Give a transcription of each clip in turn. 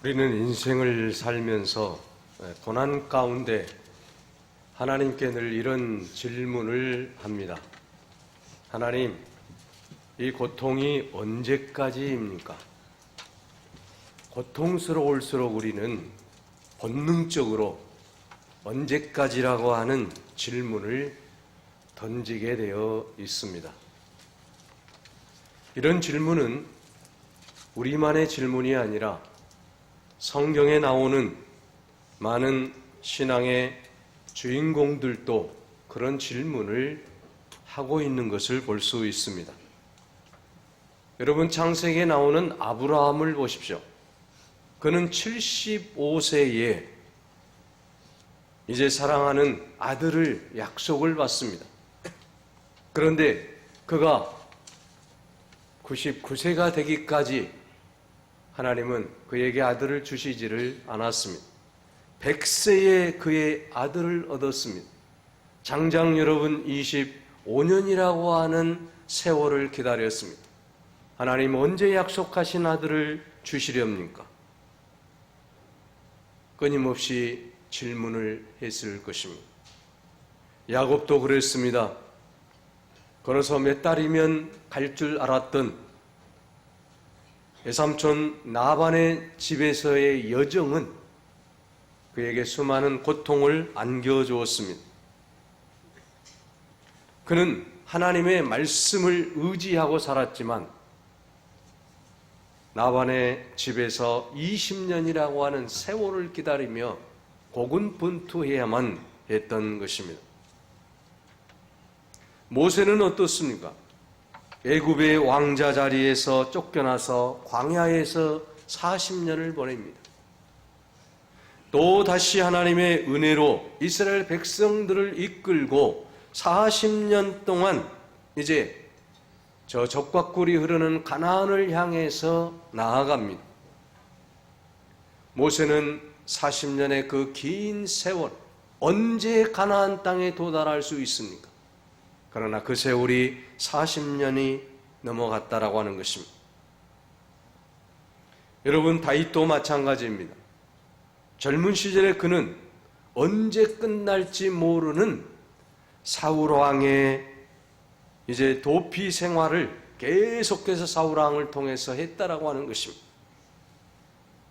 우리는 인생을 살면서 고난 가운데 하나님께 늘 이런 질문을 합니다. 하나님, 이 고통이 언제까지입니까? 고통스러울수록 우리는 본능적으로 언제까지라고 하는 질문을 던지게 되어 있습니다. 이런 질문은 우리만의 질문이 아니라 성경에 나오는 많은 신앙의 주인공들도 그런 질문을 하고 있는 것을 볼 수 있습니다. 여러분, 창세기에 나오는 아브라함을 보십시오. 그는 75세에 이제 사랑하는 아들을 약속을 받습니다. 그런데 그가 99세가 되기까지 하나님은 그에게 아들을 주시지를 않았습니다. 100세에 그의 아들을 얻었습니다. 장장 여러분 25년이라고 하는 세월을 기다렸습니다. 하나님 언제 약속하신 아들을 주시렵니까? 끊임없이 질문을 했을 것입니다. 야곱도 그랬습니다. 걸어서 몇 달이면 갈 줄 알았던 외삼촌 나반의 집에서의 여정은 그에게 수많은 고통을 안겨주었습니다. 그는 하나님의 말씀을 의지하고 살았지만 나반의 집에서 20년이라고 하는 세월을 기다리며 고군분투해야만 했던 것입니다. 모세는 어떻습니까? 애굽의 왕자 자리에서 쫓겨나서 광야에서 40년을 보냅니다. 또 다시 하나님의 은혜로 이스라엘 백성들을 이끌고 40년 동안 이제 저 적과 꿀이 흐르는 가나안을 향해서 나아갑니다. 모세는 40년의 그 긴 세월, 언제 가나안 땅에 도달할 수 있습니까? 그러나 그 세월이 40년이 넘어갔다라고 하는 것입니다. 여러분, 다윗도 마찬가지입니다. 젊은 시절에 그는 언제 끝날지 모르는 사울왕의 이제 도피 생활을 계속해서 사울왕을 통해서 했다라고 하는 것입니다.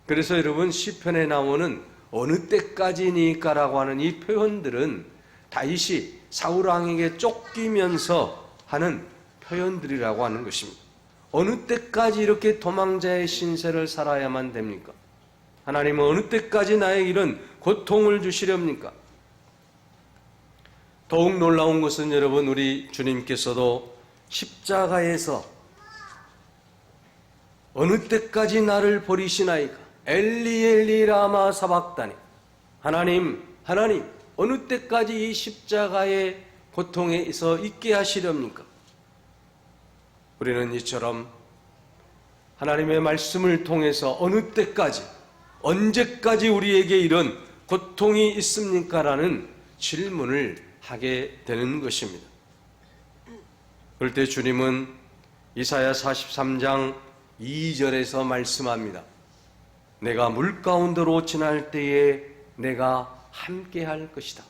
그래서 여러분, 시편에 나오는 어느 때까지니까라고 하는 이 표현들은 다윗이 사울왕에게 쫓기면서 하는 표현들이라고 하는 것입니다. 어느 때까지 이렇게 도망자의 신세를 살아야만 됩니까? 하나님은 어느 때까지 나에게 이런 고통을 주시렵니까? 더욱 놀라운 것은 여러분, 우리 주님께서도 십자가에서 어느 때까지 나를 버리시나이까? 엘리 엘리 라마 사박다니. 하나님, 하나님, 어느 때까지 이 십자가의 고통에서 있게 하시렵니까? 우리는 이처럼 하나님의 말씀을 통해서 어느 때까지, 언제까지 우리에게 이런 고통이 있습니까? 라는 질문을 하게 되는 것입니다. 그럴 때 주님은 이사야 43장 2절에서 말씀합니다. 내가 물 가운데로 지날 때에 내가 함께 할 것이다.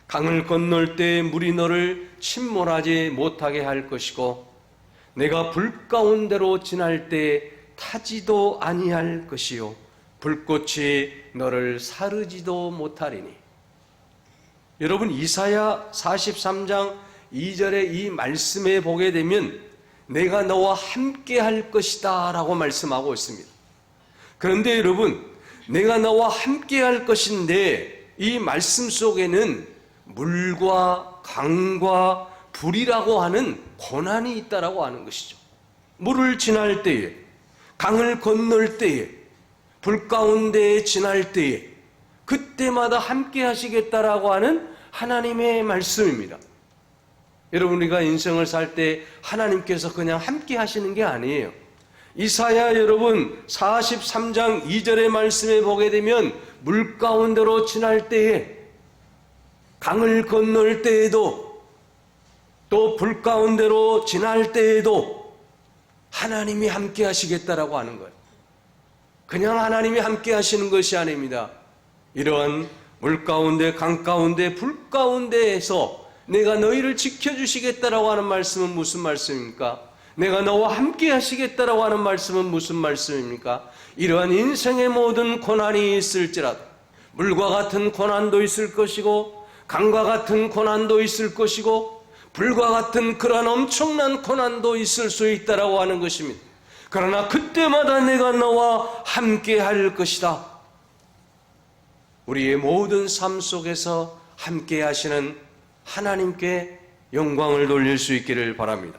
강을 건널 때 물이 너를 침몰하지 못하게 할 것이고 내가 불 가운데로 지날 때 타지도 아니할 것이요 불꽃이 너를 사르지도 못하리니. 여러분, 이사야 43장 2절의 이 말씀에 보게 되면 내가 너와 함께 할 것이다 라고 말씀하고 있습니다. 그런데 여러분, 내가 너와 함께 할 것인데 이 말씀 속에는 물과 강과 불이라고 하는 고난이 있다라고 하는 것이죠. 물을 지날 때에, 강을 건널 때에, 불 가운데에 지날 때에 그때마다 함께 하시겠다라고 하는 하나님의 말씀입니다. 여러분, 우리가 인생을 살 때 하나님께서 그냥 함께 하시는 게 아니에요. 이사야 여러분 43장 2절의 말씀에 보게 되면 물 가운데로 지날 때에, 강을 건널 때에도, 또 불 가운데로 지날 때에도 하나님이 함께 하시겠다라고 하는 거예요. 그냥 하나님이 함께 하시는 것이 아닙니다. 이러한 물 가운데, 강 가운데, 불 가운데에서 내가 너희를 지켜주시겠다라고 하는 말씀은 무슨 말씀입니까? 내가 너와 함께 하시겠다라고 하는 말씀은 무슨 말씀입니까? 이러한 인생의 모든 고난이 있을지라도, 물과 같은 고난도 있을 것이고, 강과 같은 고난도 있을 것이고, 불과 같은 그러한 엄청난 고난도 있을 수 있다라고 하는 것입니다. 그러나 그때마다 내가 너와 함께 할 것이다. 우리의 모든 삶 속에서 함께 하시는 하나님께 영광을 돌릴 수 있기를 바랍니다.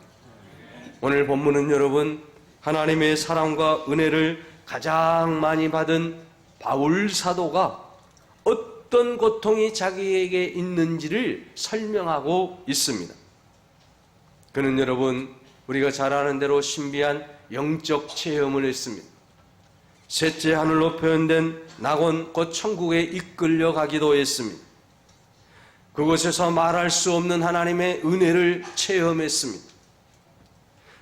오늘 본문은 여러분, 하나님의 사랑과 은혜를 가장 많이 받은 바울 사도가 어떤 고통이 자기에게 있는지를 설명하고 있습니다. 그는 여러분, 우리가 잘 아는 대로 신비한 영적 체험을 했습니다. 셋째 하늘로 표현된 낙원, 곧 천국에 이끌려 가기도 했습니다. 그곳에서 말할 수 없는 하나님의 은혜를 체험했습니다.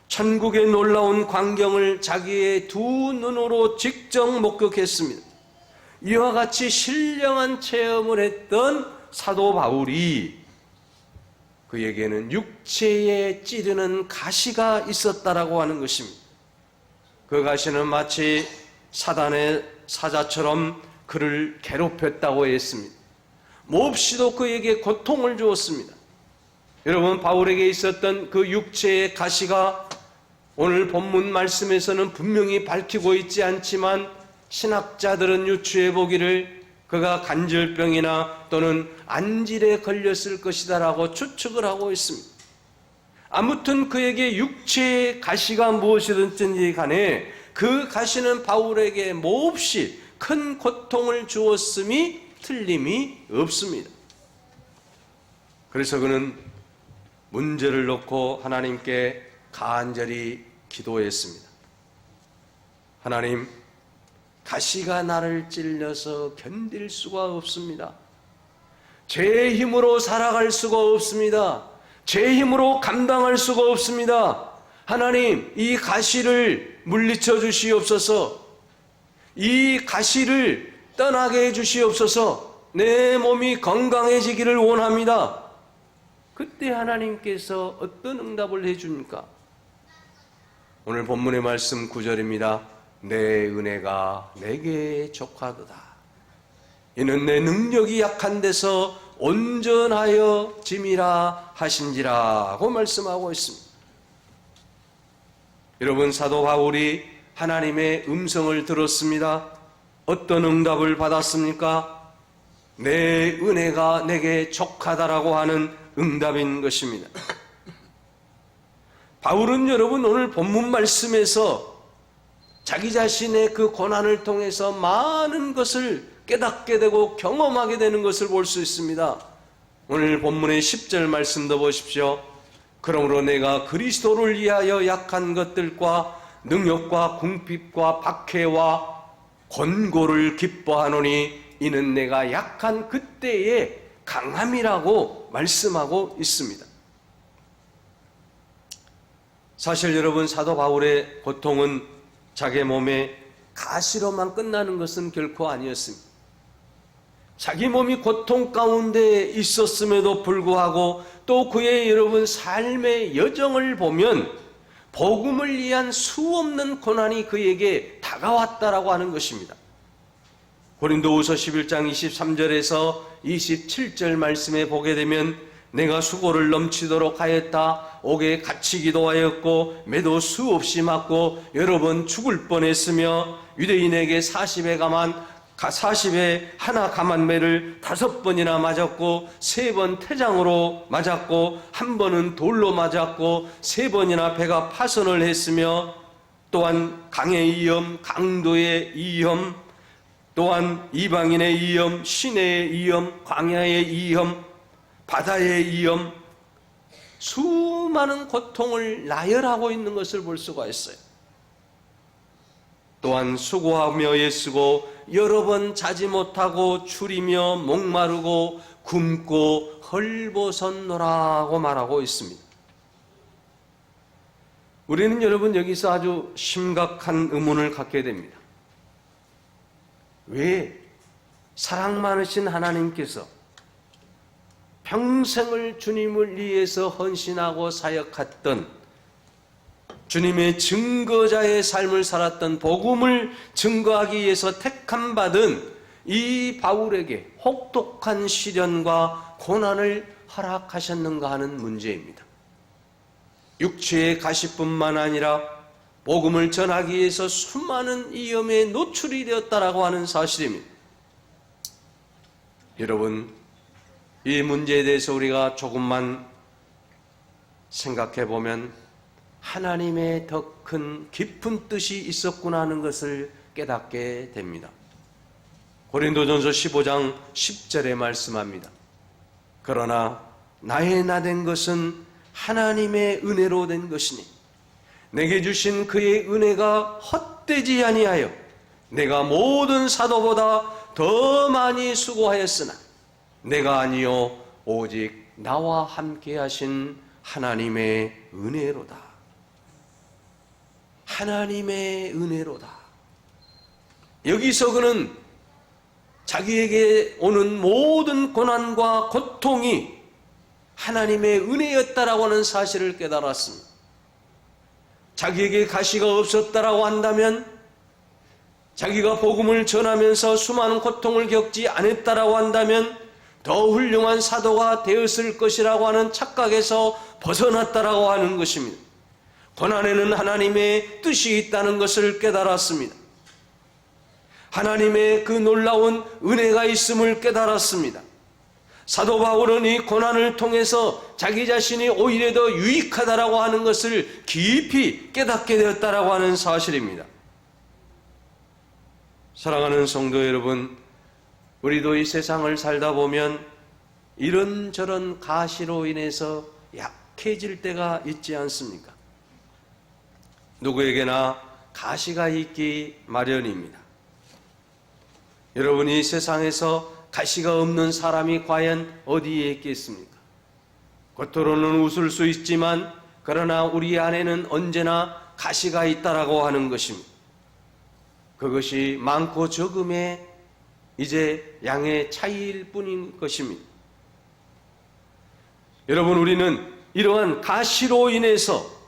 천국의 놀라운 광경을 자기의 두 눈으로 직접 목격했습니다. 이와 같이 신령한 체험을 했던 사도 바울이 그에게는 육체에 찌르는 가시가 있었다라고 하는 것입니다. 그 가시는 마치 사단의 사자처럼 그를 괴롭혔다고 했습니다. 몹시도 그에게 고통을 주었습니다. 여러분, 바울에게 있었던 그 육체의 가시가 오늘 본문 말씀에서는 분명히 밝히고 있지 않지만 신학자들은 유추해 보기를 그가 간질병이나 또는 안질에 걸렸을 것이다라고 추측을 하고 있습니다. 아무튼 그에게 육체의 가시가 무엇이든지 간에 그 가시는 바울에게 몹시 큰 고통을 주었음이 틀림이 없습니다. 그래서 그는 문제를 놓고 하나님께 간절히 기도했습니다. 하나님, 가시가 나를 찔려서 견딜 수가 없습니다. 제 힘으로 살아갈 수가 없습니다. 제 힘으로 감당할 수가 없습니다. 하나님, 이 가시를 물리쳐 주시옵소서. 이 가시를 떠나게 해 주시옵소서. 내 몸이 건강해지기를 원합니다. 그때 하나님께서 어떤 응답을 해줍니까? 오늘 본문의 말씀 9절입니다. 내 은혜가 내게 족하도다. 이는 내 능력이 약한 데서 온전하여 짐이라 하신지라고 말씀하고 있습니다. 여러분, 사도 바울이 하나님의 음성을 들었습니다. 어떤 응답을 받았습니까? 내 은혜가 내게 족하다라고 하는 응답인 것입니다. 바울은 여러분, 오늘 본문 말씀에서 자기 자신의 그 고난을 통해서 많은 것을 깨닫게 되고 경험하게 되는 것을 볼 수 있습니다. 오늘 본문의 10절 말씀도 보십시오. 그러므로 내가 그리스도를 위하여 약한 것들과 능욕과 궁핍과 박해와 권고를 기뻐하노니 이는 내가 약한 그때의 강함이라고 말씀하고 있습니다. 사실 여러분, 사도 바울의 고통은 자기 몸에 가시로만 끝나는 것은 결코 아니었습니다. 자기 몸이 고통 가운데 있었음에도 불구하고 또 그의 여러분 삶의 여정을 보면 복음을 위한 수없는 고난이 그에게 다가왔다라고 하는 것입니다. 고린도후서 11장 23절에서 27절 말씀에 보게 되면 내가 수고를 넘치도록 하였다. 옥에 갇히기도 하였고 매도 수없이 맞고 여러 번 죽을 뻔했으며 유대인에게 40에 하나 감한매를 5번이나 맞았고 3번 태장으로 맞았고 1번은 돌로 맞았고 3번이나 배가 파손을 했으며 또한 강의 위험, 강도의 위험, 또한 이방인의 위험, 시내의 위험, 광야의 위험, 바다의 위험, 수많은 고통을 나열하고 있는 것을 볼 수가 있어요. 또한 수고하며 애쓰고 여러 번 자지 못하고 추리며 목마르고 굶고 헐벗었노라고 말하고 있습니다. 우리는 여러분 여기서 아주 심각한 의문을 갖게 됩니다. 왜 사랑 많으신 하나님께서 평생을 주님을 위해서 헌신하고 사역했던 주님의 증거자의 삶을 살았던 복음을 증거하기 위해서 택함받은 이 바울에게 혹독한 시련과 고난을 허락하셨는가 하는 문제입니다. 육체의 가시뿐만 아니라 복음을 전하기 위해서 수많은 위험에 노출이 되었다라고 하는 사실입니다. 여러분, 이 문제에 대해서 우리가 조금만 생각해 보면 하나님의 더 큰 깊은 뜻이 있었구나 하는 것을 깨닫게 됩니다. 고린도전서 15장 10절에 말씀합니다. 그러나 나의 나된 것은 하나님의 은혜로 된 것이니 내게 주신 그의 은혜가 헛되지 아니하여 내가 모든 사도보다 더 많이 수고하였으나 내가 아니요 오직 나와 함께 하신 하나님의 은혜로다. 하나님의 은혜로다. 여기서 그는 자기에게 오는 모든 고난과 고통이 하나님의 은혜였다라고 하는 사실을 깨달았습니다. 자기에게 가시가 없었다라고 한다면, 자기가 복음을 전하면서 수많은 고통을 겪지 않았다라고 한다면 더 훌륭한 사도가 되었을 것이라고 하는 착각에서 벗어났다라고 하는 것입니다. 고난에는 하나님의 뜻이 있다는 것을 깨달았습니다. 하나님의 그 놀라운 은혜가 있음을 깨달았습니다. 사도 바울은 이 고난을 통해서 자기 자신이 오히려 더 유익하다라고 하는 것을 깊이 깨닫게 되었다라고 하는 사실입니다. 사랑하는 성도 여러분, 우리도 이 세상을 살다 보면 이런저런 가시로 인해서 약해질 때가 있지 않습니까? 누구에게나 가시가 있기 마련입니다. 여러분이 세상에서 가시가 없는 사람이 과연 어디에 있겠습니까? 겉으로는 웃을 수 있지만 그러나 우리 안에는 언제나 가시가 있다라고 하는 것입니다. 그것이 많고 적음의 이제 양의 차이일 뿐인 것입니다. 여러분, 우리는 이러한 가시로 인해서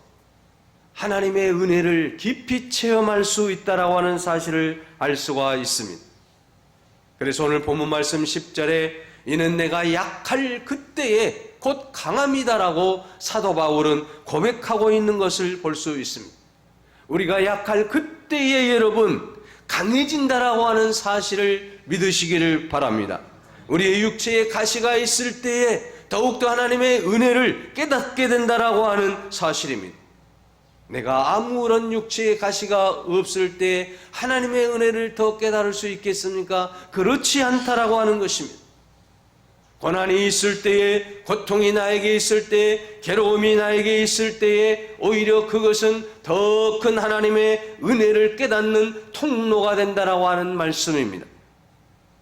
하나님의 은혜를 깊이 체험할 수 있다라고 하는 사실을 알 수가 있습니다. 그래서 오늘 본문 말씀 10절에 이는 내가 약할 그때에 곧 강함이다라고 사도 바울은 고백하고 있는 것을 볼 수 있습니다. 우리가 약할 그때에 여러분 강해진다라고 하는 사실을 믿으시기를 바랍니다. 우리의 육체에 가시가 있을 때에 더욱더 하나님의 은혜를 깨닫게 된다라고 하는 사실입니다. 내가 아무런 육체의 가시가 없을 때 하나님의 은혜를 더 깨달을 수 있겠습니까? 그렇지 않다라고 하는 것입니다. 고난이 있을 때에, 고통이 나에게 있을 때에, 괴로움이 나에게 있을 때에 오히려 그것은 더 큰 하나님의 은혜를 깨닫는 통로가 된다라고 하는 말씀입니다.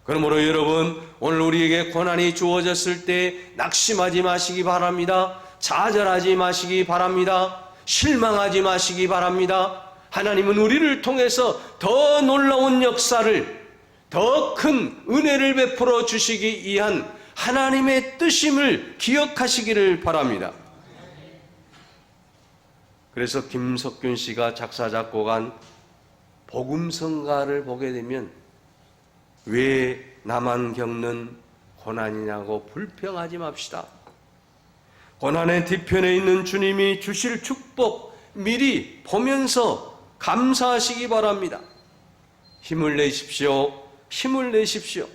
그러므로 여러분, 오늘 우리에게 고난이 주어졌을 때 낙심하지 마시기 바랍니다. 좌절하지 마시기 바랍니다. 실망하지 마시기 바랍니다. 하나님은 우리를 통해서 더 놀라운 역사를, 더 큰 은혜를 베풀어 주시기 위한 하나님의 뜻임을 기억하시기를 바랍니다. 그래서 김석균 씨가 작사 작곡한 복음성가를 보게 되면 왜 나만 겪는 고난이냐고 불평하지 맙시다. 고난의 뒤편에 있는 주님이 주실 축복 미리 보면서 감사하시기 바랍니다. 힘을 내십시오. 힘을 내십시오.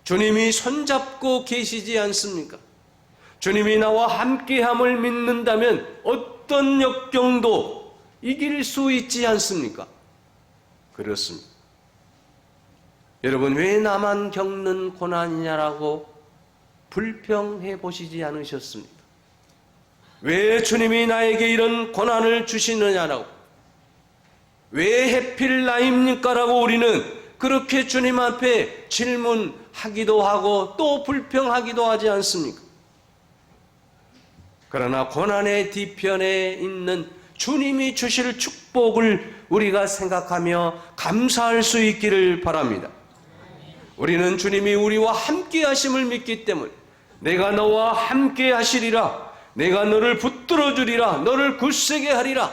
주님이 손잡고 계시지 않습니까? 주님이 나와 함께함을 믿는다면 어떤 역경도 이길 수 있지 않습니까? 그렇습니다. 여러분, 왜 나만 겪는 고난이냐라고 불평해 보시지 않으셨습니까? 왜 주님이 나에게 이런 고난을 주시느냐라고, 왜 해필 나입니까? 라고 우리는 그렇게 주님 앞에 질문하기도 하고 또 불평하기도 하지 않습니까? 그러나 고난의 뒤편에 있는 주님이 주실 축복을 우리가 생각하며 감사할 수 있기를 바랍니다. 우리는 주님이 우리와 함께 하심을 믿기 때문에 내가 너와 함께 하시리라, 내가 너를 붙들어 주리라, 너를 굳세게 하리라,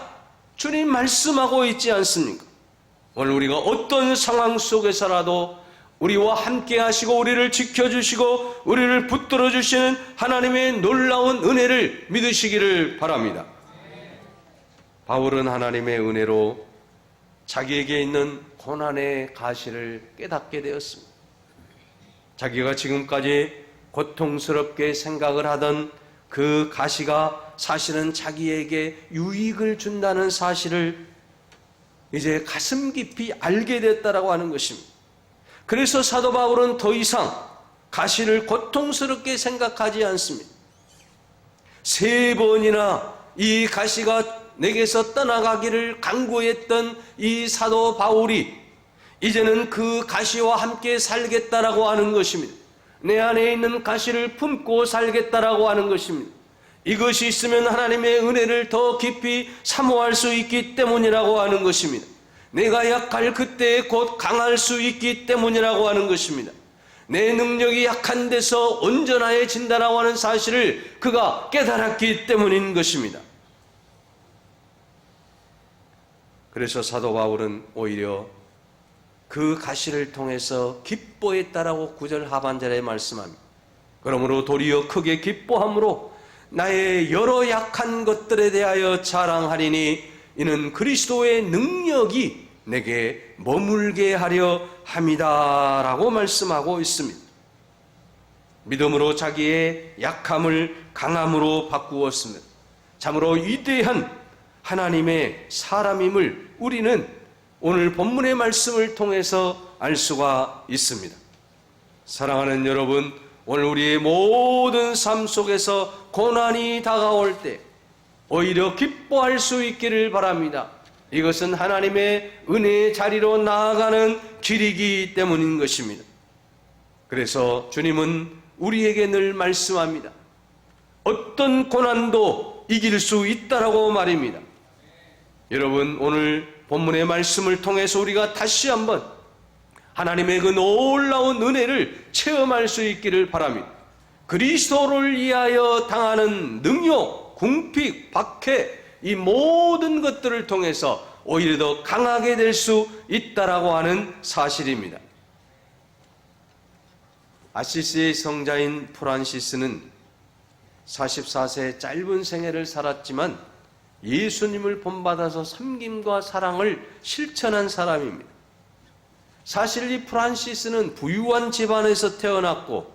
주님 말씀하고 있지 않습니까? 오늘 우리가 어떤 상황 속에서라도 우리와 함께 하시고 우리를 지켜주시고 우리를 붙들어 주시는 하나님의 놀라운 은혜를 믿으시기를 바랍니다. 바울은 하나님의 은혜로 자기에게 있는 고난의 가시를 깨닫게 되었습니다. 자기가 지금까지 고통스럽게 생각을 하던 그 가시가 사실은 자기에게 유익을 준다는 사실을 이제 가슴 깊이 알게 됐다라고 하는 것입니다. 그래서 사도 바울은 더 이상 가시를 고통스럽게 생각하지 않습니다. 3번이나 이 가시가 내게서 떠나가기를 간구했던 이 사도 바울이 이제는 그 가시와 함께 살겠다라고 하는 것입니다. 내 안에 있는 가시를 품고 살겠다라고 하는 것입니다. 이것이 있으면 하나님의 은혜를 더 깊이 사모할 수 있기 때문이라고 하는 것입니다. 내가 약할 그때에 곧 강할 수 있기 때문이라고 하는 것입니다. 내 능력이 약한 데서 온전해진다라고 하는 사실을 그가 깨달았기 때문인 것입니다. 그래서 사도 바울은 오히려 그 가시를 통해서 기뻐했다라고 9절 하반절에 말씀합니다. 그러므로 도리어 크게 기뻐함으로 나의 여러 약한 것들에 대하여 자랑하리니 이는 그리스도의 능력이 내게 머물게 하려 함이다라고 말씀하고 있습니다. 믿음으로 자기의 약함을 강함으로 바꾸었습니다. 참으로 위대한 하나님의 사람임을 우리는 오늘 본문의 말씀을 통해서 알 수가 있습니다. 사랑하는 여러분, 오늘 우리의 모든 삶 속에서 고난이 다가올 때 오히려 기뻐할 수 있기를 바랍니다. 이것은 하나님의 은혜의 자리로 나아가는 길이기 때문인 것입니다. 그래서 주님은 우리에게 늘 말씀합니다. 어떤 고난도 이길 수 있다라고 말입니다. 여러분, 오늘 본문의 말씀을 통해서 우리가 다시 한번 하나님의 그 놀라운 은혜를 체험할 수 있기를 바랍니다. 그리스도를 위하여 당하는 능욕, 궁핍, 박해, 이 모든 것들을 통해서 오히려 더 강하게 될 수 있다라고 하는 사실입니다. 아시시의 성자인 프란시스는 44세 짧은 생애를 살았지만 예수님을 본받아서 섬김과 사랑을 실천한 사람입니다. 사실 이 프란시스는 부유한 집안에서 태어났고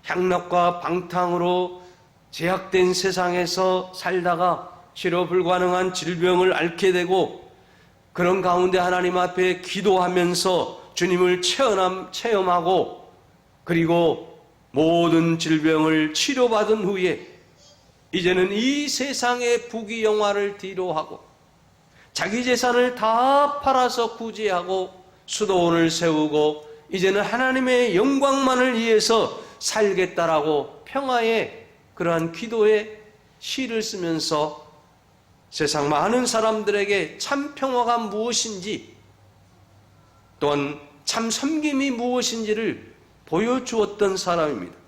향락과 방탕으로 제약된 세상에서 살다가 치료 불가능한 질병을 앓게 되고 그런 가운데 하나님 앞에 기도하면서 주님을 체험하고 그리고 모든 질병을 치료받은 후에 이제는 이 세상의 부귀영화를 뒤로하고 자기 재산을 다 팔아서 구제하고 수도원을 세우고 이제는 하나님의 영광만을 위해서 살겠다라고 평화의 그러한 기도의 시를 쓰면서 세상 많은 사람들에게 참 평화가 무엇인지 또한 참 섬김이 무엇인지를 보여주었던 사람입니다.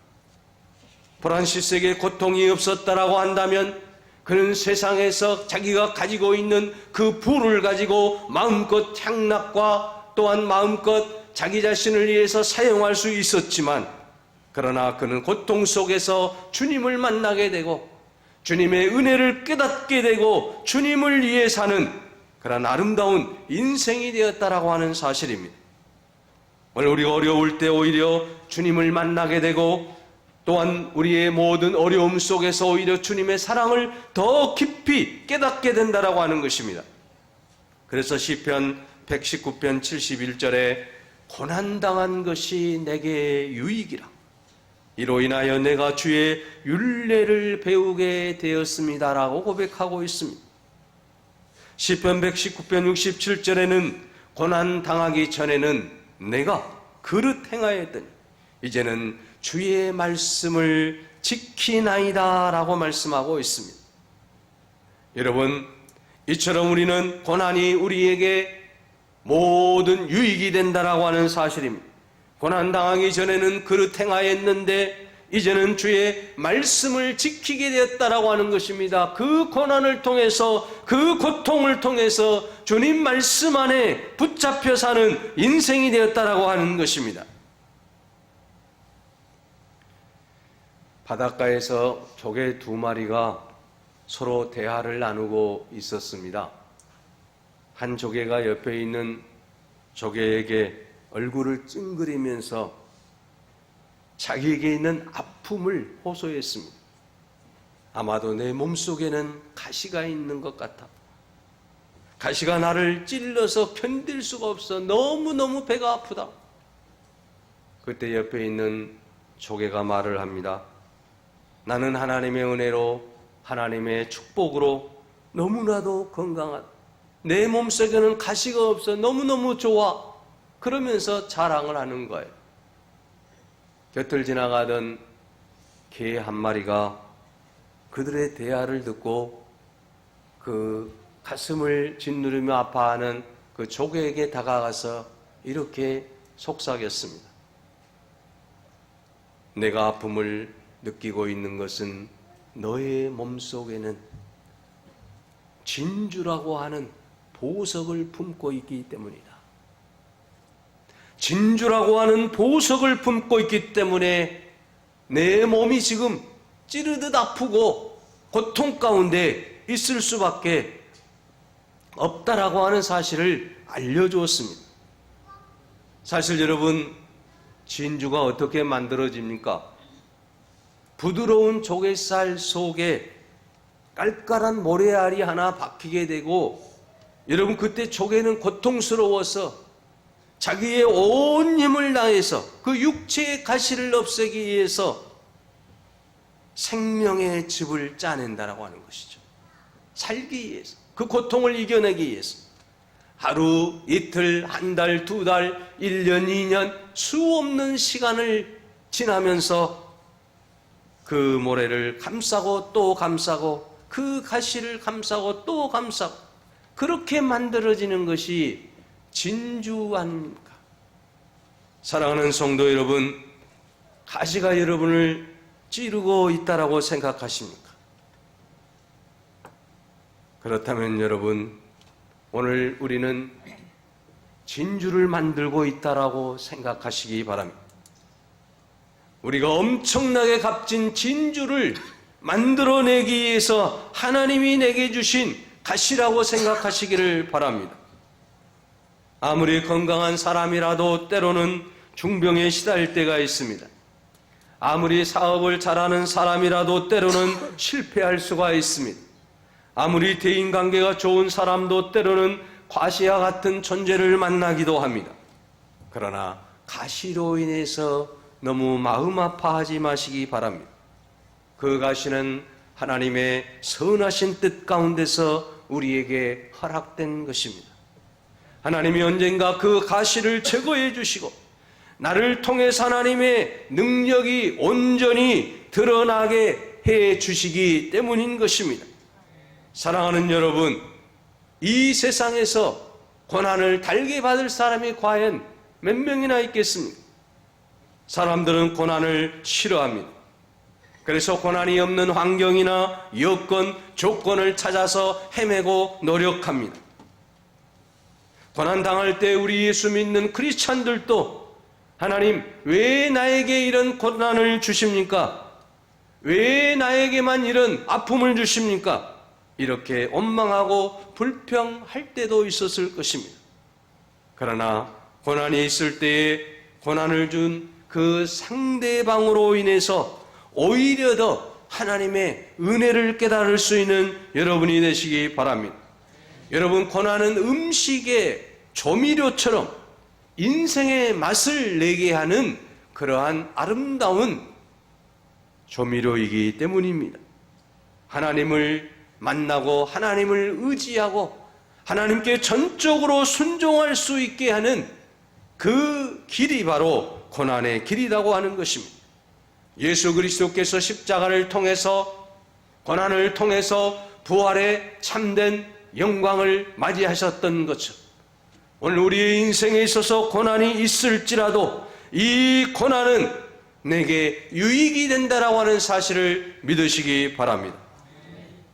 프란시스에게 고통이 없었다라고 한다면 그는 세상에서 자기가 가지고 있는 그 부를 가지고 마음껏 향락과 또한 마음껏 자기 자신을 위해서 사용할 수 있었지만 그러나 그는 고통 속에서 주님을 만나게 되고 주님의 은혜를 깨닫게 되고 주님을 위해 사는 그런 아름다운 인생이 되었다라고 하는 사실입니다. 오늘 우리가 어려울 때 오히려 주님을 만나게 되고 또한 우리의 모든 어려움 속에서 오히려 주님의 사랑을 더 깊이 깨닫게 된다라고 하는 것입니다. 그래서 시편 119편 71절에 고난당한 것이 내게 유익이라 이로 인하여 내가 주의 율례를 배우게 되었습니다라고 고백하고 있습니다. 시편 119편 67절에는 고난당하기 전에는 내가 그릇 행하였더니 이제는 주의 말씀을 지키나이다 라고 말씀하고 있습니다. 여러분, 이처럼 우리는 고난이 우리에게 모든 유익이 된다라고 하는 사실입니다. 고난당하기 전에는 그릇 행하였는데 이제는 주의 말씀을 지키게 되었다라고 하는 것입니다. 그 고난을 통해서, 그 고통을 통해서 주님 말씀 안에 붙잡혀 사는 인생이 되었다라고 하는 것입니다. 바닷가에서 조개 두 마리가 서로 대화를 나누고 있었습니다. 한 조개가 옆에 있는 조개에게 얼굴을 찡그리면서 자기에게 있는 아픔을 호소했습니다. 아마도 내 몸속에는 가시가 있는 것 같아. 가시가 나를 찔러서 견딜 수가 없어. 너무너무 배가 아프다. 그때 옆에 있는 조개가 말을 합니다. 나는 하나님의 은혜로, 하나님의 축복으로 너무나도 건강하다. 내 몸속에는 가시가 없어. 너무너무 좋아. 그러면서 자랑을 하는 거예요. 곁을 지나가던 개 한 마리가 그들의 대화를 듣고 그 가슴을 짓누르며 아파하는 그 조개에게 다가가서 이렇게 속삭였습니다. 내가 아픔을 느끼고 있는 것은 너의 몸속에는 진주라고 하는 보석을 품고 있기 때문이다. 진주라고 하는 보석을 품고 있기 때문에 내 몸이 지금 찌르듯 아프고 고통 가운데 있을 수밖에 없다라고 하는 사실을 알려주었습니다. 사실 여러분, 진주가 어떻게 만들어집니까? 부드러운 조갯살 속에 깔깔한 모래알이 하나 박히게 되고, 여러분 그때 조개는 고통스러워서 자기의 온 힘을 다해서 그 육체의 가시를 없애기 위해서 생명의 즙을 짜낸다라고 하는 것이죠. 살기 위해서, 그 고통을 이겨내기 위해서 하루, 이틀, 한 달, 두 달, 1년, 2년 수 없는 시간을 지나면서 그 모래를 감싸고 또 감싸고 그 가시를 감싸고 또 감싸고 그렇게 만들어지는 것이 진주 아닙니까? 사랑하는 성도 여러분, 가시가 여러분을 찌르고 있다라고 생각하십니까? 그렇다면 여러분, 오늘 우리는 진주를 만들고 있다라고 생각하시기 바랍니다. 우리가 엄청나게 값진 진주를 만들어내기 위해서 하나님이 내게 주신 가시라고 생각하시기를 바랍니다. 아무리 건강한 사람이라도 때로는 중병에 시달릴 때가 있습니다. 아무리 사업을 잘하는 사람이라도 때로는 실패할 수가 있습니다. 아무리 대인관계가 좋은 사람도 때로는 과시와 같은 존재를 만나기도 합니다. 그러나 가시로 인해서 너무 마음 아파하지 마시기 바랍니다. 그 가시는 하나님의 선하신 뜻 가운데서 우리에게 허락된 것입니다. 하나님이 언젠가 그 가시를 제거해 주시고 나를 통해서 하나님의 능력이 온전히 드러나게 해 주시기 때문인 것입니다. 사랑하는 여러분, 이 세상에서 고난을 달게 받을 사람이 과연 몇 명이나 있겠습니까? 사람들은 고난을 싫어합니다. 그래서 고난이 없는 환경이나 여건, 조건을 찾아서 헤매고 노력합니다. 고난당할 때 우리 예수 믿는 크리스찬들도 하나님, 왜 나에게 이런 고난을 주십니까? 왜 나에게만 이런 아픔을 주십니까? 이렇게 원망하고 불평할 때도 있었을 것입니다. 그러나 고난이 있을 때에 고난을 준 그 상대방으로 인해서 오히려 더 하나님의 은혜를 깨달을 수 있는 여러분이 되시기 바랍니다. 여러분, 고난은 음식의 조미료처럼 인생의 맛을 내게 하는 그러한 아름다운 조미료이기 때문입니다. 하나님을 만나고 하나님을 의지하고 하나님께 전적으로 순종할 수 있게 하는 그 길이 바로 고난의 길이라고 하는 것입니다. 예수 그리스도께서 십자가를 통해서 고난을 통해서 부활의 참된 영광을 맞이하셨던 것처럼 오늘 우리의 인생에 있어서 고난이 있을지라도 이 고난은 내게 유익이 된다라고 하는 사실을 믿으시기 바랍니다.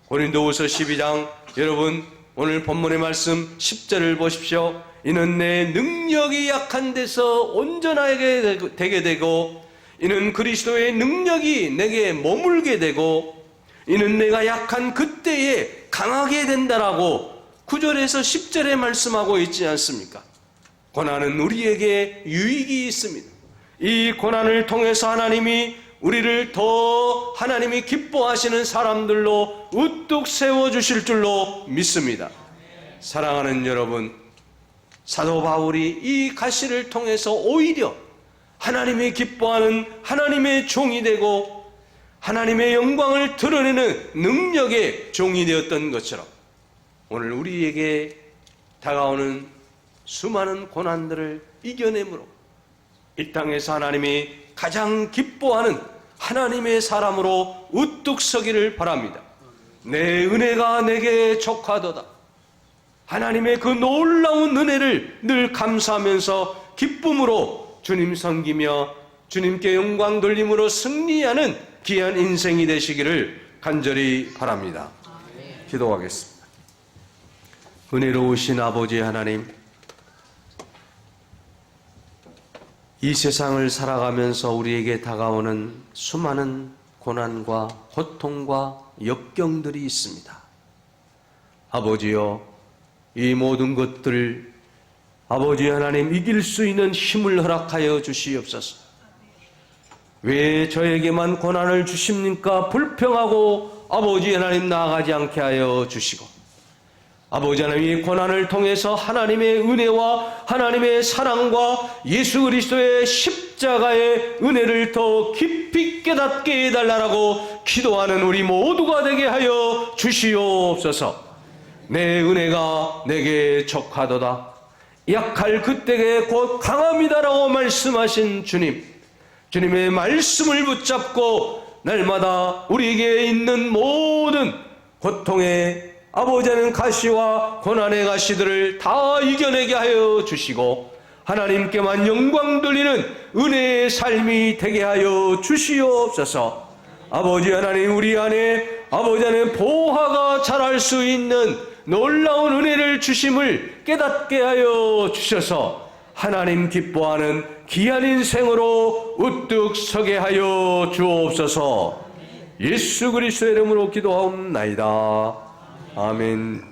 고린도후서 12장, 여러분 오늘 본문의 말씀 10절을 보십시오. 이는 내 능력이 약한 데서 온전하게 되게 되고, 이는 그리스도의 능력이 내게 머물게 되고, 이는 내가 약한 그때에 강하게 된다라고 9절에서 10절에 말씀하고 있지 않습니까? 고난은 우리에게 유익이 있습니다. 이 고난을 통해서 하나님이 우리를 더 하나님이 기뻐하시는 사람들로 우뚝 세워주실 줄로 믿습니다. 사랑하는 여러분, 사도 바울이 이 가시를 통해서 오히려 하나님이 기뻐하는 하나님의 종이 되고 하나님의 영광을 드러내는 능력의 종이 되었던 것처럼, 오늘 우리에게 다가오는 수많은 고난들을 이겨내므로 이 땅에서 하나님이 가장 기뻐하는 하나님의 사람으로 우뚝 서기를 바랍니다. 내 은혜가 내게 족하도다. 하나님의 그 놀라운 은혜를 늘 감사하면서 기쁨으로 주님 섬기며 주님께 영광 돌림으로 승리하는 귀한 인생이 되시기를 간절히 바랍니다. 기도하겠습니다. 은혜로우신 아버지 하나님, 이 세상을 살아가면서 우리에게 다가오는 수많은 고난과 고통과 역경들이 있습니다. 아버지여, 이 모든 것들 아버지 하나님 이길 수 있는 힘을 허락하여 주시옵소서. 왜 저에게만 고난을 주십니까? 불평하고 아버지 하나님 나아가지 않게 하여 주시고, 아버지 하나님 이 고난을 통해서 하나님의 은혜와 하나님의 사랑과 예수 그리스도의 십자가의 은혜를 더 깊이 깨닫게 해달라고 기도하는 우리 모두가 되게 하여 주시옵소서. 내 은혜가 내게 족하도다. 약할 그때에 곧 강함이다라고 말씀하신 주님, 주님의 말씀을 붙잡고 날마다 우리에게 있는 모든 고통의 아버지 하나님 가시와 고난의 가시들을 다 이겨내게 하여 주시고 하나님께만 영광 돌리는 은혜의 삶이 되게 하여 주시옵소서. 아버지 하나님, 우리 안에 아버지 하나님 보화가 자랄 수 있는 놀라운 은혜를 주심을 깨닫게 하여 주셔서 하나님 기뻐하는 귀한 인생으로 우뚝 서게 하여 주옵소서. 예수 그리스도의 이름으로 기도하옵나이다. 아멘.